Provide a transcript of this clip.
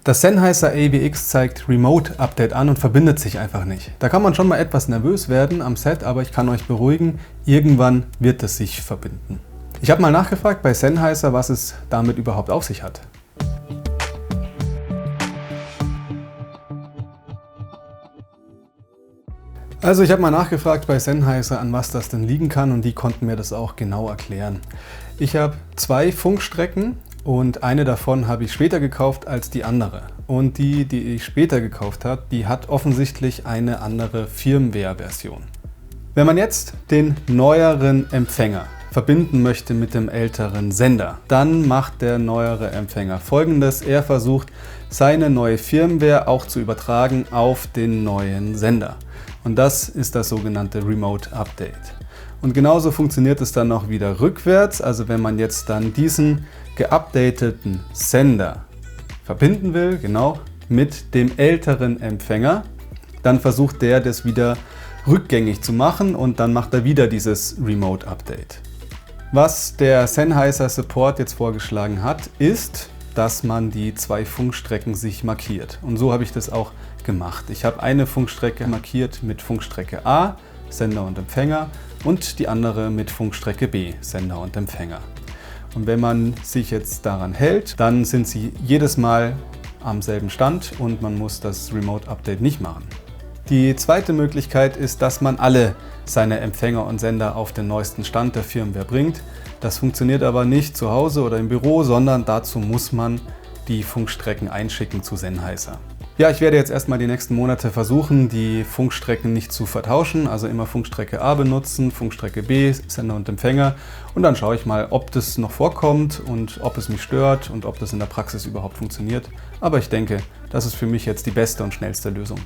Das Sennheiser AVX zeigt Remote Update an und verbindet sich einfach nicht. Da kann man schon mal etwas nervös werden am Set, aber ich kann euch beruhigen, irgendwann wird es sich verbinden. Ich habe mal nachgefragt bei Sennheiser, was es damit überhaupt auf sich hat. Also ich habe mal nachgefragt bei Sennheiser, an was das denn liegen kann, und die konnten mir das auch genau erklären. Ich habe 2 Funkstrecken und eine davon habe ich später gekauft als die andere. Und die ich später gekauft habe, die hat offensichtlich eine andere Firmware-Version. Wenn man jetzt den neueren Empfänger verbinden möchte mit dem älteren Sender, dann macht der neuere Empfänger Folgendes: Er versucht, seine neue Firmware auch zu übertragen auf den neuen Sender. Und das ist das sogenannte Remote Update. Und genauso funktioniert es dann auch wieder rückwärts. Also wenn man jetzt dann diesen geupdateten Sender verbinden will, genau, mit dem älteren Empfänger, dann versucht der das wieder rückgängig zu machen und dann macht er wieder dieses Remote Update. Was der Sennheiser Support jetzt vorgeschlagen hat, ist, dass man die 2 Funkstrecken sich markiert. Und so habe ich das auch gemacht. Ich habe eine Funkstrecke markiert mit Funkstrecke A, Sender und Empfänger, und die andere mit Funkstrecke B, Sender und Empfänger. Und wenn man sich jetzt daran hält, dann sind sie jedes Mal am selben Stand und man muss das Remote Update nicht machen. Die zweite Möglichkeit ist, dass man alle seine Empfänger und Sender auf den neuesten Stand der Firmware bringt. Das funktioniert aber nicht zu Hause oder im Büro, sondern dazu muss man die Funkstrecken einschicken zu Sennheiser. Ja, ich werde jetzt erstmal die nächsten Monate versuchen, die Funkstrecken nicht zu vertauschen, also immer Funkstrecke A benutzen, Funkstrecke B, Sender und Empfänger, und dann schaue ich mal, ob das noch vorkommt und ob es mich stört und ob das in der Praxis überhaupt funktioniert. Aber ich denke, das ist für mich jetzt die beste und schnellste Lösung.